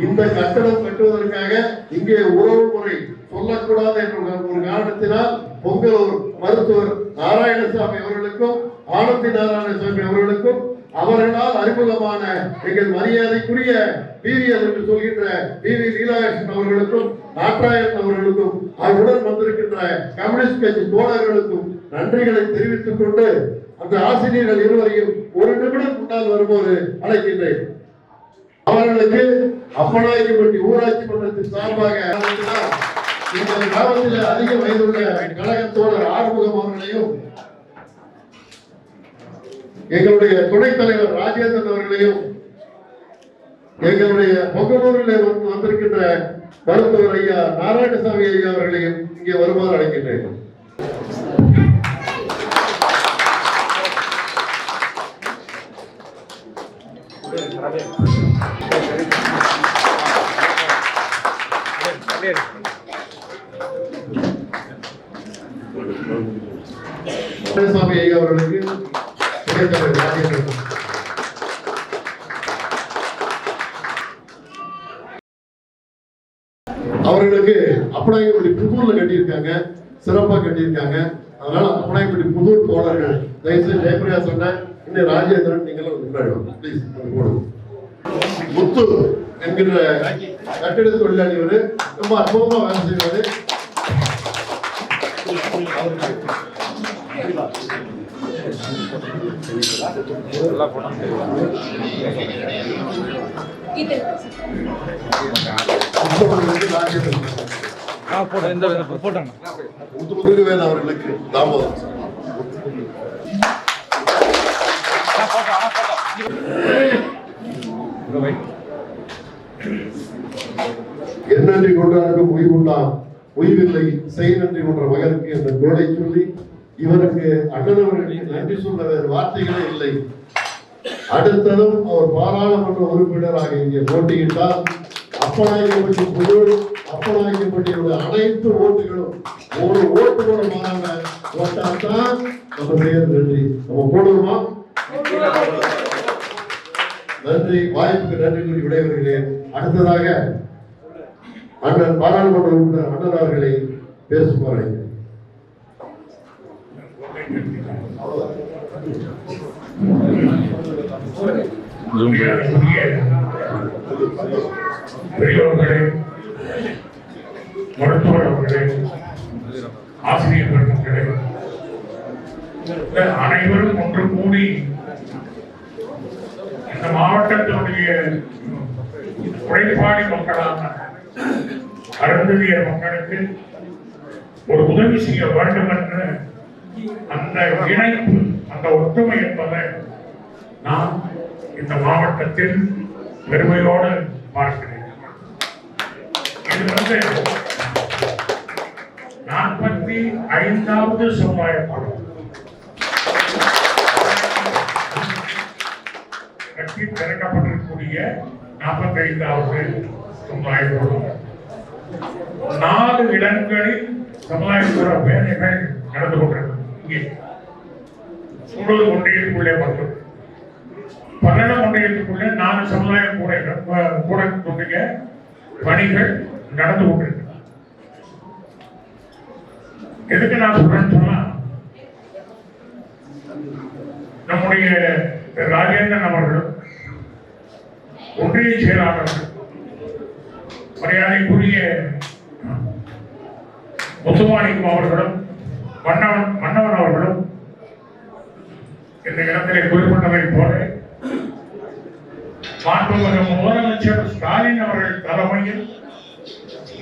இந்த கட்டடம் கட்டுவதற்காக இங்கே உறவு முறை சொல்லக்கூடாது என்ற ஒரு காரணத்தினால் பொங்கலூர் மருத்துவர் நாராயணசாமி அவர்களுக்கும், ஆனந்தி நாராயணசாமி அவர்களுக்கும், அவர்களால் அறிமுகமான எங்கள் மரியாதைக்குரிய பிவிஎல் என்று சொல்கின்ற பிவி லீலாகிருஷ்ணன் அவர்களுக்கும் நாட்டாயன் அவர்களுக்கும் அவருடன் வந்திருக்கின்ற கம்யூனிஸ்ட் கட்சி தோழர்களுக்கும் நன்றிகளை தெரிவித்துக் கொண்டு அந்த ஆசிரியர்கள் இருவரையும் ஒரு நிமிடம் முன்னால் வரும்போது அழைக்கின்றேன். அவர்களுக்கு அப்பநாயக்கன்பட்டி ஊராட்சி மன்றத்தின் சார்பாக இந்த கிராமத்தில் அதிக வயதுள்ள கழக தோழர் ஆறுமுகம் அவர்களையும் எங்களுடைய துணைத் தலைவர் ராஜேந்திரன் அவர்களையும் எங்களுடைய பொங்கலூரில் வந்திருக்கின்ற மருத்துவர் ஐயா நாராயணசாமி ஐயா அவர்களையும் இங்கே வருமாறு அழைக்கின்றேன். நாராயணசாமி ஐயா அவர்களுக்கு துணைத் தலைவர் ராஜேந்திரன். அவர்களுக்கு அப்பநாயக்கன்பட்டி புதூர்ல கட்டியிருக்காங்க, சிறப்பா கட்டியிருக்காங்க. அதனால அப்பநாயக்கன்பட்டி புதூர் தோழர்கள் தயவுசெய்து ஜெயபிரியா சொன்ன இன்னும் ராஜேந்திரன் நீங்களும் முத்து என்கின்ற கட்டிட தொழிலாளி ரொம்ப அற்புதமா வேலை செய்வாரு. முருகவேல் அவர்களுக்கு தாமதம். என்னன்றி கொண்டாருக்கும் உய்வுண்டாம், உய்வில்லை செய் நன்றி கொன்ற மகனுக்கு என்ற கோடை சொல்லி இவருக்கு அண்ணனவர்களுக்கு நன்றி சொல்ல வேறு வார்த்தைகளே இல்லை. அடுத்ததும் அவர் பாராளுமன்ற உறுப்பினராக இங்கே போட்டியிட்டால் அப்பநாயக்கன்பட்டி புதூர் அப்பநாயக்கன்பட்டியுடைய அனைத்து ஓட்டுகளும் ஒரு ஓட்டு கூட மாறாம ஓட்டாத்தான் நம்ம செய்யறது. நன்றி. நம்ம போடுவோமா? நன்றி. வாய்ப்புக்கு நன்றி கூறி விடைபெறுகிறேன். அடுத்ததாக அண்ணன் பாராளுமன்ற உறுப்பினர் அண்ணன் அவர்களை பேசுவார்கள். பெரியவர்களே, மருத்துவர் அவர்களே, ஆசிரியர்கள் அனைவரும் ஒன்று கூடி இந்த மாவட்டத்தினுடைய உழைப்பாளி மக்களான அருந்ததியர் மக்களுக்கு ஒரு உதவி செய்ய வேண்டும் என்ற அந்த இணைப்பு, அந்த ஒற்றுமை என்பதை நான் இந்த மாவட்டத்தில் பெருமையோடு பார்க்கிறேன். இது 45வது சமுதாய கூடம் கட்சி திறக்கப்பட்டிருக்கக்கூடிய 45வது சமுதாய கூடம். 4 இடங்களில் சமுதாய கூட வேலைகள் நடந்து கொண்டிருக்கிறது. இங்கே சூழல் ஒன்றியத்துக்குள்ளே மட்டும் 12 ஒன்றியத்துக்குள்ளே 4 சமுதாய கூடக்கூடிய பணிகள் நடந்து கொண்டிருக்கு. எதுக்கு நான் சொல்றேன்னு சொன்னா, நம்முடைய ராஜேந்திரன் அவர்களும் ஒன்றிய செயலாளர்கள் மரியாதைக்குரிய முத்துமாணிக்கம் அவர்களும் மன்னவன் அவர்களும் இந்த இடத்திலே குறிப்பிட்டதை போல மாண்புமிகு முதலமைச்சர் ஸ்டாலின் அவர்கள் தலைமையில்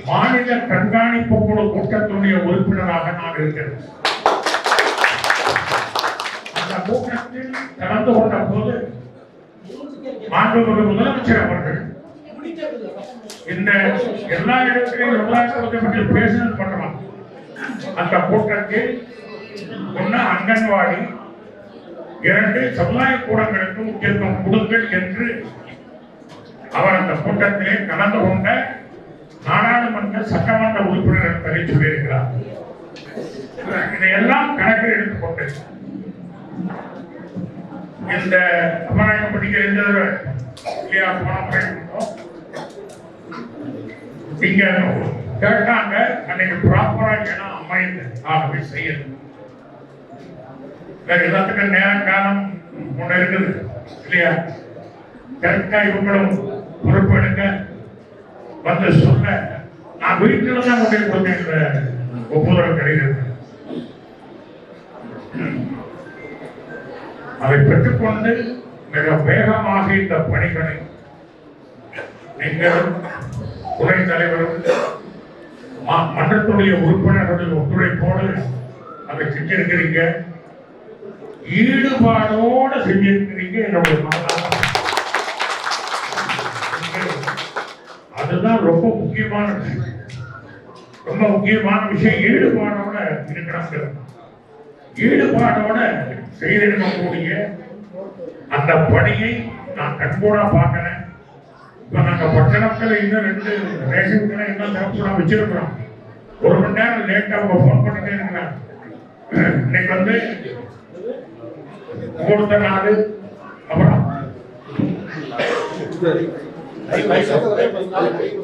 மாநில கண்காணிப்பு குழு கூட்டத்தினுடைய உறுப்பினராக நான் இருக்கிறேன். அந்த கூட்டத்தில் கலந்து கொண்ட போது மாண்புமிகு முதலமைச்சர் அவர்கள் இந்த எல்லா இடத்திலையும் எல்லாருக்கும் பற்றி பேசினது பண்ணலாம். அந்த கூட்டத்தில் 1 அங்கன்வாடி, 2 சமுதாய கூடங்களுக்கு முக்கியத்துவம் கொடுங்கள் என்று அவர் அந்த கூட்டத்திலே கலந்து கொண்ட நாடாளுமன்ற சட்டமன்ற உறுப்பினர்கள் சொல்லியிருக்கிறார். இதையெல்லாம் கணக்கில் எடுத்துக்கொண்டு இந்த அப்பநாயக்கன்பட்டிக்கு இங்க கேட்டாங்க, அன்னைக்கு ப்ராப்பரா இடம் அமைந்து ஆகவே செய்யணும். எல்லாத்துக்கும் நேரம் காலம் ஒண்ணு இருக்குது இல்லையா? கரெக்டா இவங்களும் பொறுப்பெடுக்க வந்து சொல்ல நான் வீட்டில் தான் கொண்டு கொடுத்தேன் ஒப்புதல் கிடையாது. அதை பெற்றுக்கொண்டு மிக வேகமாக இந்த பணிகளை நீங்கள் துணைத் தலைவரும் மன்றத்துடைய உறுப்பினர்களுடைய ஒத்துழைப்போடு அதை செஞ்சிருக்கிறீங்க, ஈடுபாடோடு செஞ்சிருக்கிறீங்க. என்னுடைய அதுதான் ரொம்ப முக்கியமான விஷயம். ரொம்ப முக்கியமான விஷயம் ஈடுபாடோட இருக்கணும். ஈடுபாடோட செய்திருக்கக்கூடிய அந்த பணியை நான் கண்கூட பார்க்கிறேன். இப்ப நாங்க பட்டணத்துல இன்னும் 2 ரேஷன் கடை இன்னும் திறப்பு வச்சிருக்கிறோம். 1 மணி நேரம் லேட்டா அவங்க போன் பண்ணிட்டே இருக்கிறாங்க. இன்னைக்கு வந்து முகூர்த்த நாடு, அப்புறம்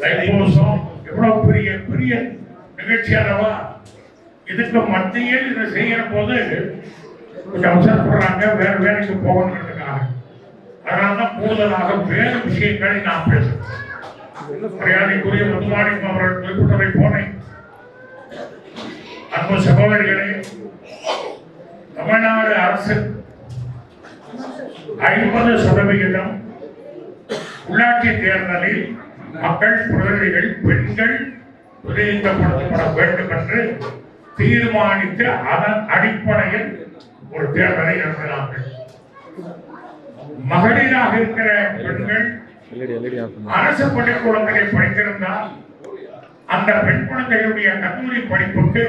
தைப்பூசம், எவ்வளவு பெரிய பெரிய நிகழ்ச்சி அல்லவா? இதுக்கு மத்தியில் இதை செய்யற போது கொஞ்சம் அவசரப்படுறாங்க, வேற வேலைக்கு போகணுன்றதுக்காக. அதனால்தான் கூடுதலாக வேறு விஷயங்களை நான் பேசுறேன். மரியாதைக்குரிய முத்துமாணிக்கம் அவர்கள் குறிப்பிட்டதை போனேன். அன்பு சகோதரிகளே, தமிழ்நாடு அரசு 50% உள்ளாட்சி தேர்தலில் மக்கள் பிரதிநிதிகள் பெண்கள் பிரதிநிதித்துவப்படுத்தப்பட வேண்டும் என்று தீர்மானித்து அதன் அடிப்படையில் ஒரு தேர்தலை நடத்தினார்கள். மகளிராக இருக்கிற பெண்கள் அரசு பள்ளிக்கூடங்களை படித்திருந்தால் அந்த பெண் குழந்தைகளுடைய கல்லூரி படிப்புக்கு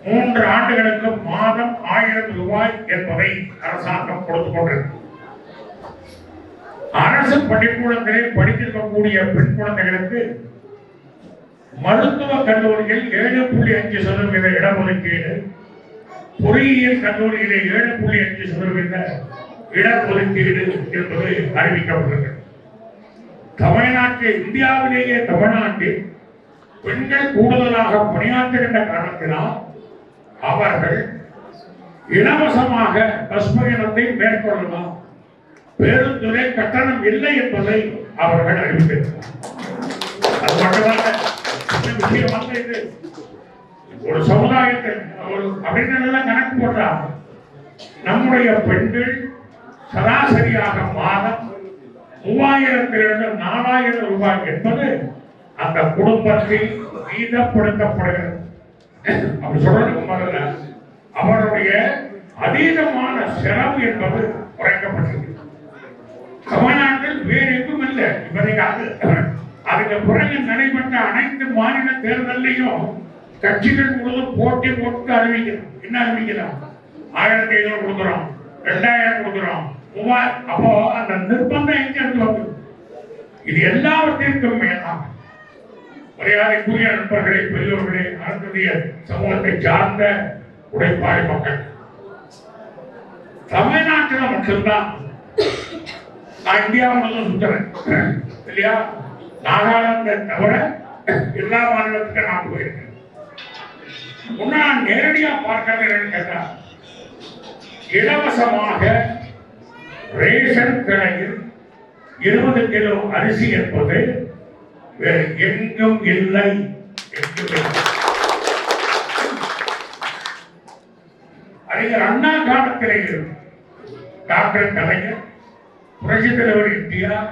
3 ஆண்டுகளுக்கு மாதம் 1000 ரூபாய் என்பதை அரசாங்கம் கொடுத்துக் கொண்டிருக்கிறது. அரசு பள்ளிக்கூடங்களில் படித்திருக்கக்கூடிய பெண் குழந்தைகளுக்கு மருத்துவ கல்லூரியில் 7.5% இடஒதுக்கீடு, பொறியியல் கல்லூரியிலே 7.5% இடஒதுக்கீடு என்பது அறிவிக்கப்பட்டிருக்கிறது. தமிழ்நாட்டில், இந்தியாவிலேயே தமிழ்நாட்டில் பெண்கள் கூடுதலாக பணியாற்றுகின்ற காரணத்தினால் அவர்கள் இலவசமாக பஸ் பயணத்தை மேற்கொள்ளலாம், பேருந்துரை கட்டணம் இல்லை என்பதை அவர்கள் அறிவித்திருக்கிறார். அது மட்டுமல்ல, விஷயம் வந்து இது ஒரு சமுதாயத்தில் அப்படின்னு கணக்கு போட்டால் நம்முடைய பெண்கள் சராசரியாக மாதம் 3000 - 4000 ரூபாய் என்பது அந்த குடும்பத்தில் மீதப்படுத்தப்படுகிறது. அப்படி சொல்றது அவருடைய அதீதமான செலவு என்பது குறைக்கப்பட்டிருக்கு. தமிழ்நாட்டில் வேறு எங்கும் இல்லை. அதுக்கு பிறகு நடைபெற்ற அனைத்து மாநில தேர்தலையும் கட்சிகள் முழுவதும் போட்டி போட்டு அறிவிக்கிறோம். என்ன அறிவிக்கிறோம்? 1500 கொடுக்கிறோம், 2000 கொடுக்கிறோம், 3000. அப்போ அந்த நிர்பந்தம் எங்க இருந்து வந்து? இது எல்லாவற்றிற்கும் மேலாக மரியாதைக்குரிய நண்பர்களே, பெரியோர்களே, அரசிய சமூகத்தை சார்ந்த உழைப்பாளி மக்கள், தமிழ்நாட்டில் மட்டும்தான் நான் இந்தியா முழுவதும் சுத்துறேன் இல்லையா? நாகாலாந்தை தவிர எல்லா மாநிலத்துக்கும் நான் போயிருக்கேன். நான் நேரடியா பார்க்கறது கேட்டா, இலவசமாக ரேஷன் கடையில் 20 கிலோ அரிசி என்பது வேறு எங்கும் இல்லை. அறிஞர் அண்ணா காலத்திலே டாக்டர் கலைஞர், புரட்சித் தலைவர் எம்ஜிஆர்,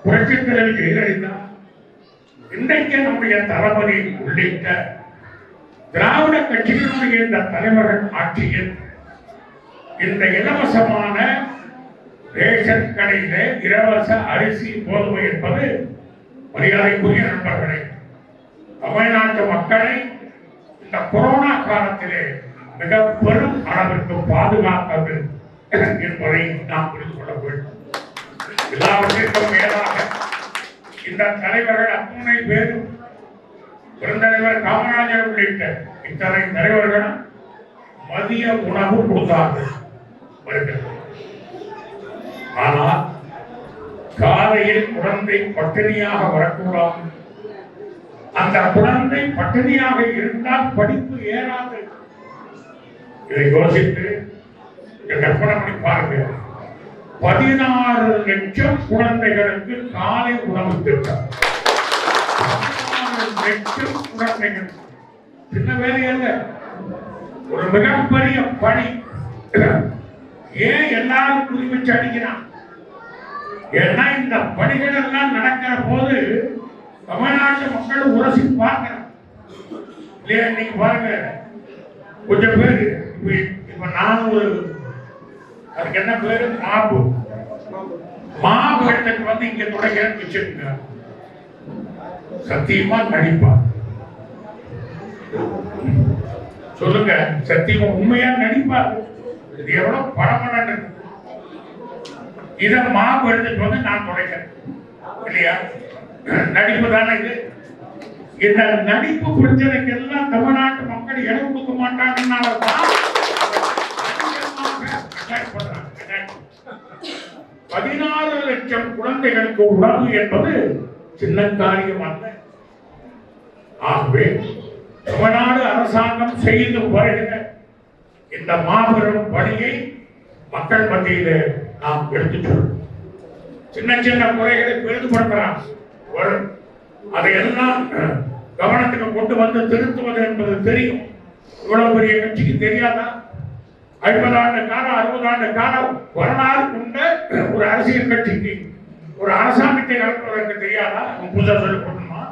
புரட்சித் தலைவர் ஜெயலலிதா, இன்றைக்கு நம்முடைய தளபதி உள்ளிட்ட திராவிட கட்சிகளுடைய இந்த தலைவர்கள் ஆட்சியில் இந்த இலவசமான ரேஷன் கடையில இலவச அரிசி கோதுமை என்பது மரியாதைக்குரிய நண்பர்களே, தமிழ்நாட்டு மக்களை இந்த கொரோனா காலத்திலே மிக பெரும் அளவிற்கு பாதுகாத்தது என்பதை நாம் புரிந்து கொள்ள வேண்டும். எல்லாவற்றிற்கும் மேலாக இந்த தலைவர்கள் அத்துணை பேரும், பெருந்தலைவர் காமராஜர் உள்ளிட்ட இத்தனை தலைவர்களும் மதிய உணவு கொடுத்தார்கள். ஆனால் காலையில் குழந்தை பட்டினியாக வரக்கூடாது. அந்த குழந்தை பட்டினியாக இருந்தால் படிப்பு ஏறாது. இதை யோசித்து கற்பனை பண்ணி பாருங்க, 16 லட்சம் குழந்தைகளுக்கு காலை உணவு திட்டம். 16 லட்சம் குழந்தைகள், சின்ன வேலை அல்ல, ஒரு மிகப்பெரிய பணி. ஏன் எல்லாரும் குறி வச்சு அடிக்கிறான்? ஏன்னா இந்த பணிகள் எல்லாம் நடக்கிற போது தமிழ்நாட்டு மக்கள் உரசி பார்க்கிறான் இல்லையா? இன்னைக்கு பாருங்க, கொஞ்சம் பேர் இப்ப நான் ஒரு, அதுக்கு என்ன பேரு, மாபு இடத்துக்கு வந்து இங்க தொடங்கிறேன்னு வச்சிருக்க, சத்தியமா நடிப்பா சொல்லுங்க, சத்தியமா உண்மையா நடிப்பார். இது எவ்வளவு பரமனு இத மாபு எடுத்துட்டு வந்து நான் தொடக்கிறேன் இல்லையா? நடிப்பு தானே இது. இந்த நடிப்பு பிரச்சனைக்கு எல்லாம் தமிழ்நாட்டு மக்கள் இடம் கொடுக்க மாட்டாங்கன்னால தான் 16 லட்சம் குழந்தைகளுக்கு உணவு என்பது சின்ன காரியம் அல்ல. ஆகவே தமிழ்நாடு அரசாங்கம் செய்து வருகிற இந்த மாபெரும் பணியை மக்கள் மத்தியிலே நாம் எடுத்துச் சொல்றோம். சின்ன சின்ன குறைகளை பெரிதுபடுத்தலாம், வரும், அதையெல்லாம் கவனத்துக்கு கொண்டு வந்து திருத்துவது என்பது தெரியும். இவ்வளவு பெரிய கட்சிக்கு தெரியாதா? 50 ஆண்டு காலம் 60 ஆண்டு காலம் வரலாறு கொண்ட ஒரு அரசியல் கட்சிக்கு ஒரு அரசாங்கத்தை நடத்துவதற்கு தெரியாதா? புதுசாக சொல்லிக் கொடுக்கணுமா?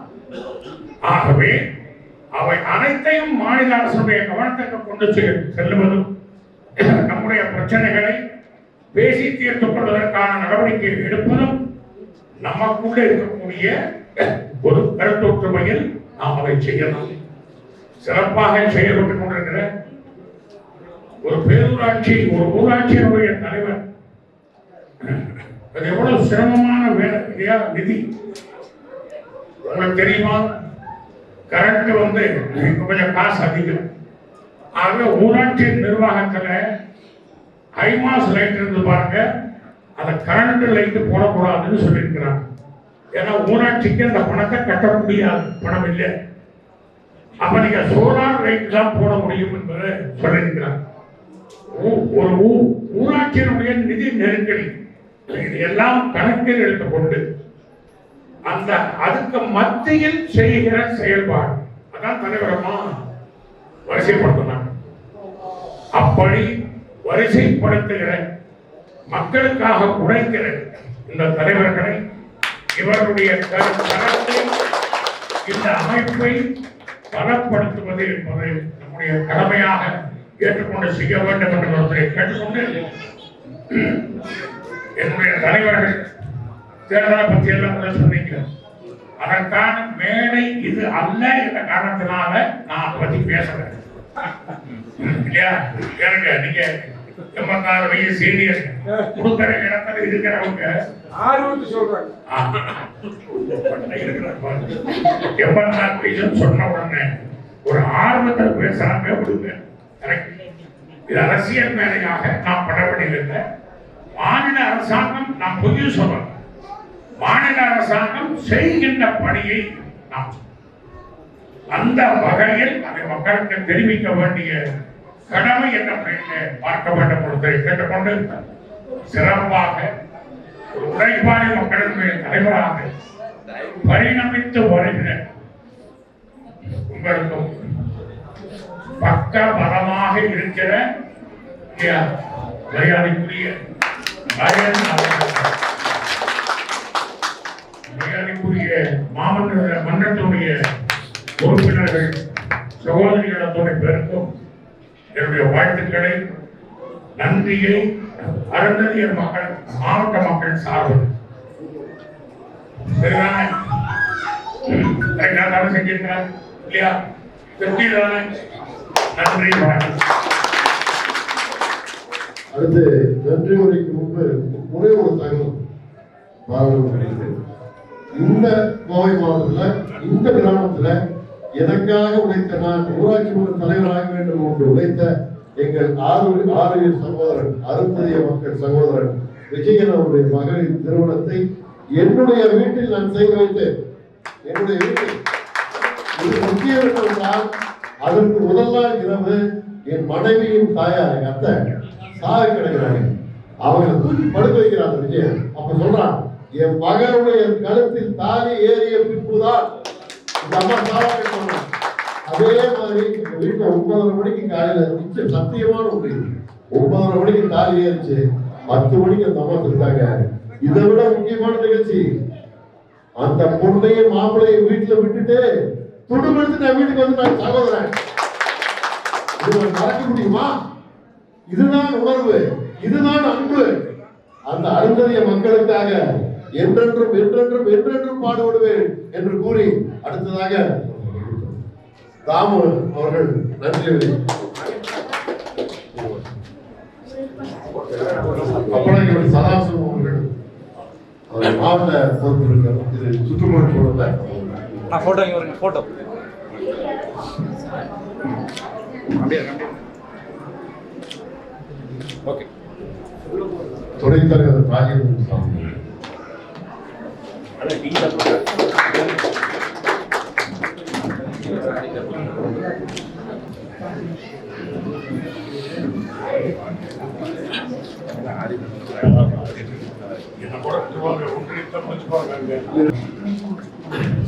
ஆகவே அவை அனைத்தையும் மாநில அரசுடைய கவனத்திற்கு கொண்டு செல்லுவதும் நம்முடைய பிரச்சனைகளை பேசி தீர்த்துக் கொள்வதற்கான நடவடிக்கை எடுப்பதும் நமக்குள்ளே இருக்கக்கூடிய ஒரு கருத்தொற்றுமையில் நாம் அதை செய்யலாம். சிறப்பாக செயல்பட்டுக் கொண்டிருக்கிற ஒரு பேரூராட்சி, ஒரு ஊராட்சியினுடைய தலைவர், அது எவ்வளவு சிரமமான வேலை இல்லையா? நிதி உங்களுக்கு தெரியுமா? கரண்ட் வந்து கொஞ்சம் காசு அதிகம். ஆகவே ஊராட்சி நிர்வாகத்துல ஹைமாஸ் லைட் இருந்து பாருங்க, அதை கரண்ட் லைட் போடக்கூடாதுன்னு சொல்லியிருக்கிறாங்க. ஏன்னா ஊராட்சிக்கு அந்த பணத்தை கட்ட முடியாது, பணம் இல்லை. அப்ப நீங்க சோலார் லைட் தான் போட முடியும் என்பதை சொல்லியிருக்கிறாங்க. ஒரு ஊராட்சியினுடைய நிதி நெருக்கடி எல்லாம் கணக்கில் எடுத்துக்கொண்டு அந்த அதுக்கு மத்தியில் செய்கிற செயல்பாடு அதான் தலைவரமா வரிசைப்படுத்தினாங்க. அப்படி வரிசைப்படுத்துகிற, மக்களுக்காக உழைக்கிற இந்த தலைவர்களை, இவருடைய கருத்தை, இந்த அமைப்பை பலப்படுத்துவது என்பதை நம்முடைய கடமையாக ஏற்றுக்கொண்டு செய்ய வேண்டும் என்று கேட்டுக்கொண்டு, என்னுடைய தலைவர்கள் தேர்தலை பற்றி எல்லாம் சொன்னீங்க. அதற்கான மேடை இது அல்ல என்ற காரணத்தினால நான் பத்தி பேசுறேன் இல்லையா? கேளுங்க, நீங்க 84 வயசு சீனியர், கொடுக்கிற இடத்துல இருக்கிறவங்க 84 வயசுன்னு சொன்ன உடனே ஒரு ஆர்வத்தை பேசுறாங்க. விடுங்க, இது அரசியல் மேலையாக நாம் பட வேண்டியதில்லை. மாநில அரசாங்கம் நாம் பொய்ய சொல்லணும். மாநில அரசாங்கம் செய்கின்ற பணியை நாம் அந்த வகையில் அதை மக்களுக்கு தெரிவிக்க வேண்டிய கடமை என்ற முறையில் பார்க்க வேண்டும் என்பதை கேட்டுக்கொண்டு, சிறப்பாக ஒரு உழைப்பாளி மக்களுடைய தலைவராக பரிணமித்து வருகிற உங்களுக்கும் பக்க பலமாக இருக்கிற மரியாதைக்குரிய மன்றத்தினுடைய உறுப்பினர்கள், சகோதரிகள் அத்தனை பேருக்கும் என்னுடைய வாழ்த்துக்களை, நன்றியை அருந்ததியர் மக்கள், மாவட்ட மக்கள் சார்பில் சரிதானே? செஞ்சிருக்கிறார் இல்லையா? திருப்தி தானே? நன்றி, வணக்கம். அடுத்து நன்றி உரைக்கு முன்பு ஒரே ஒரு தகவல் பாராளுமன்றத்தில், இந்த கோவை மாவட்டத்தில் இந்த கிராமத்தில் எனக்காக உழைத்த, நான் ஊராட்சி மன்ற தலைவராக வேண்டும் என்று உழைத்த எங்கள் ஆறு சகோதரன், அருந்ததிய மக்கள் சகோதரன் விஜயன் அவருடைய மகளின் திருமணத்தை என்னுடைய வீட்டில் நான் செய்து வைத்தேன். என்னுடைய வீட்டில் இது முக்கியம் என்றால், அதற்கு முதல் நாள் இரவு என் மனைவியின் தாயார், எங்க அத்தை சாக கிடக்கிறாங்க. அவங்க தூக்கி படுக்க வைக்கிறாங்க விஜயன். அப்ப சொல்றான், என் மகனுடைய கழுத்தில் தாலி ஏறிய பின்புதான் இந்த அம்மா சாவாங்க சொன்னாங்க. அதே மாதிரி எங்க வீட்டுல 9:30 மணிக்கு காலையில நிச்சயம் சத்தியமான ஒன்று, 9:30 மணிக்கு தாலி ஏறிச்சு, 10 மணிக்கு அந்த அம்மா செத்தாங்க. இதை விட முக்கியமான நிகழ்ச்சி, அந்த பொண்ணையும் மாப்பிள்ளையும் வீட்டுல விட்டுட்டு துடுமெடுத்து நான் வீட்டுக்கு வந்து நான் சகோதரன். இது மறக்க முடியுமா? இதுதான் உணர்வு, இதுதான் அன்பு. அந்த அருந்ததிய மக்களுக்காக என்றென்றும் என்றென்றும் என்றென்றும் பாடுபடுவேன் என்று கூறி அடுத்ததாக தாமு அவர்கள் நன்றி. அப்பளங்கி சதாசிவம் அவர்கள் மாவட்ட பொறுப்பிருக்கிறார். இது சுற்றுப்புறச்சூழல போட்டோ ஓகே. துணைத் தலைவர் ராஜேந்திரன் சாமி.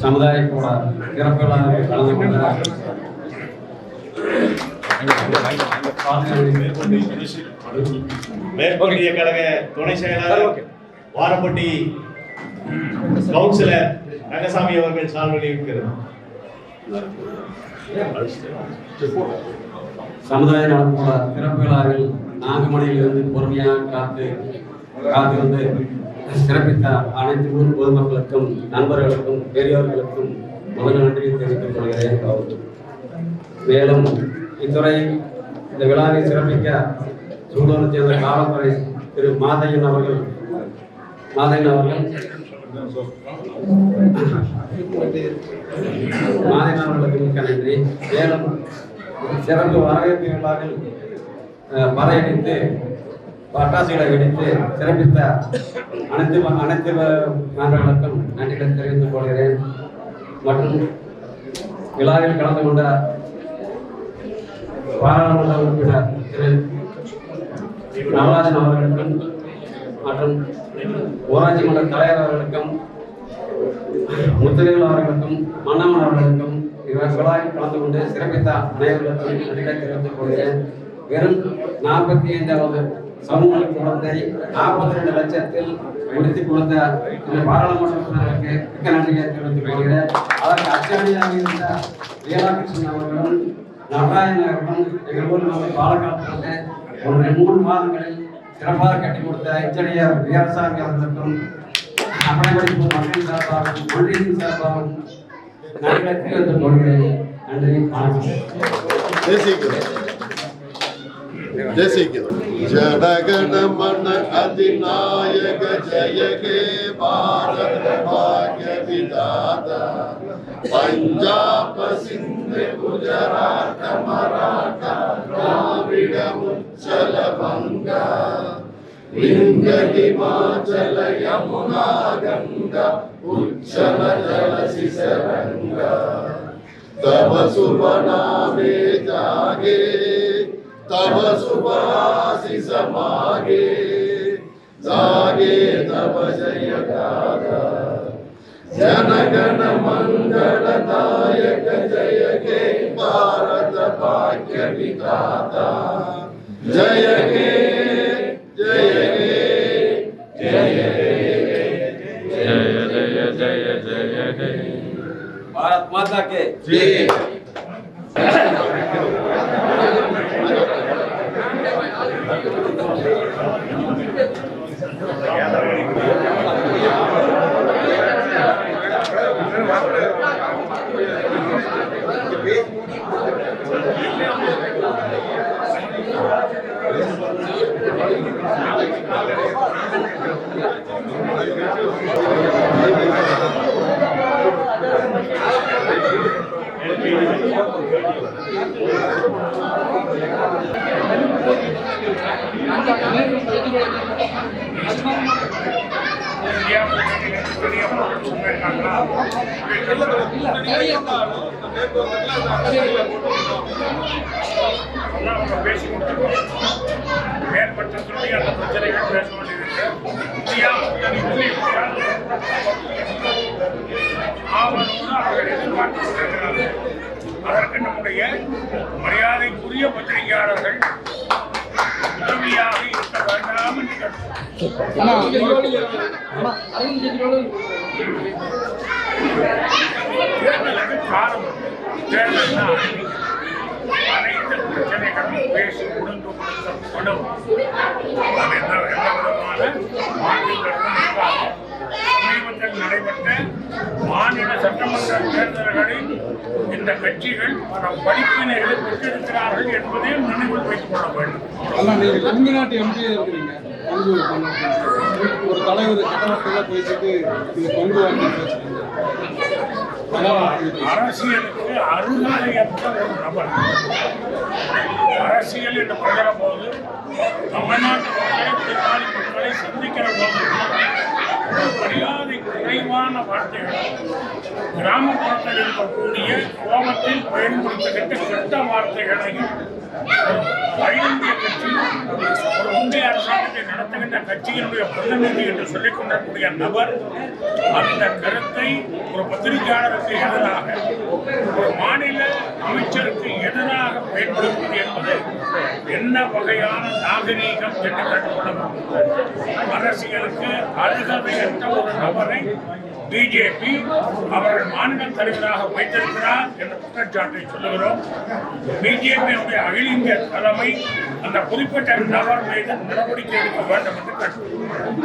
சமுதாய கூட இறப்புகளாக கலந்து கொண்ட மேற்கொண்டிய கழக துணை செயலாளர் வாரப்பட்டி கவுன்சிலர் ரங்கசாமி அவர்கள் சால்வனை இருக்கிறது. சமுதாய நலக்கூட சிறப்பு விழாவில் 4 மணியிலிருந்து பொறுமையாக காத்திருந்து சிறப்பித்த அனைத்து ஊர் பொதுமக்களுக்கும் நண்பர்களுக்கும் பெரியோர்களுக்கும் முதல் நன்றியை தெரிவித்துக் கொள்கிறேன். மேலும் இத்துறை இந்த விழாவை சிறப்பிக்க சூலூரை சேர்ந்த காவல்துறை திரு மாதையன் அவர்களுக்கு மிக்க நன்றி. மேலும் சிறப்பு வரவேற்பு விழாவில் பறையடித்து பட்டாசுகளை வெடித்து சிறப்பித்த அனைத்து நண்பர்களுக்கும் நன்றிகளை தெரிவித்துக் கொள்கிறேன். மற்றும் விழாவில் கலந்து கொண்ட பாராளுமன்ற உறுப்பினர் திரு நடராஜன் அவர்களுக்கும் மற்றும் ஊராட்சி மன்ற தலைவர் அவர்களுக்கும் முத்துவேல் அவர்களுக்கும் மன்னமன் அவர்களுக்கும் விழாவில் கலந்து கொண்டு சிறப்பித்த அனைவர்களுக்கும் நன்றிகளை தெரிவித்துக் கொள்கிறேன். வெறும் 45வது சமூக குழந்தை 42 லட்சத்தில் முடித்து கொடுத்த பாராளுமன்ற உறுப்பினர்களுக்கு மிக்க நன்றியை தெரிவித்துக் கொள்கிறேன். அதற்கு அச்சாணியாக இருந்த வீராகிருஷ்ணன் அவர்களும் நடராஜன் அவர்களும் எங்கள் ஊரில் வந்து பாலக்காலத்தில் 3 மாதங்களில் சிறப்பாக கட்டி கொடுத்த இன்ஜினியர் வீரசாமி அவர்களுக்கும் அப்படைப்படிப்பு மக்களின் சார்பாகவும் ஒன்றியின் சார்பாகவும் நன்றிகளை தெரிவித்துக் கொள்கிறேன். நன்றி, ஜனகணமன அதிநாயக ஜய ஹே பாரத பாக்ய விதாதா பஞ்சாப சிந்து குஜராத் மராட்டா திராவிட உச்சல வங்கா விந்த ஹிமாச்சல யமுனா கங்கா உச்சல ஜல சிசரங்கா தவ சுப நாமே ஜாகே तब सुभाषिष मागे जागे तब जय गाथा जनगण मंगल दायक जय हे भारत भाग्य विधाता जय हे जय हे जय हे जय जय जय हे भारत माता के जय। மேற்பட்ட பற்றி அந்த பிரச்சனைகள் பேச வேண்டியிருக்கு. இந்தியா கூட்டணி ஆவணோடு அவர்கள் எதிர்பார்த்து கொண்டிருக்கிறார்கள். அதற்கு நம்முடைய மரியாதைக்குரிய பத்திரிகையாளர்கள் உதவியாக இருக்க வேண்டாம் என்று தேர்தலுக்கு காலம் தேர்தல் அனைத்து பிரச்சனைகளும் பேசி முடிந்து கொடுக்கப்படும். அது எந்த விதமான மாற்றங்களுக்கும் இருக்காது. சமீபத்தில் நடைபெற்ற மாநில சட்டமன்ற தேர்தல்களில் இந்த கட்சிகள் பல படிப்பினைகளை பெற்றிருக்கிறார்கள் என்பதையும் நினைவில் வைத்துக் கொள்ள வேண்டும். நீங்க தமிழ்நாட்டு எம்பியா இருக்கிறீங்க, ஒரு தலைவர் சட்டமன்றத்துல பேசிட்டு இது கொண்டு வந்து பேசுறீங்க. அரசியலுக்கு அருகாதையற்ற ஒரு நபர் அரசியல் என்று பகிர போது தமிழ்நாட்டு மக்களை சந்திக்கிற போது மரியாதை குறைவான வார்த்தைகள், கிராமப்புறத்தில் இருக்கக்கூடிய கோபத்தில் பயன்படுத்துகின்ற கெட்ட வார்த்தைகளையும் இந்திய கட்சி ஒரு ஒன்றிய அரசாங்கத்தை நடத்துகின்ற கட்சியினுடைய பிரதிநிதி என்று சொல்லிக் கொண்டிருக்கூடிய நபர் அந்த கருத்தை ஒரு பத்திரிகையாளருக்கு எதிராக, ஒரு மாநில அமைச்சருக்கு எதிராக பயன்படுத்துவது என்பது என்ன வகையான நாகரீகம் என்று கேட்டுக்கொள்ளலாம். அரசியலுக்கு அருகதையற்ற ஒரு நபரை பிஜேபி அவர்கள் மாநில தலைவராக வைத்திருக்கிறார் என்ற குற்றச்சாட்டை சொல்லுகிறோம். பிஜேபியுடைய அகில இந்திய தலைமை அந்த குறிப்பிட்ட நபர் மீது நடவடிக்கை எடுக்க வேண்டும் என்று கேட்டுக்கொள்கிறோம்.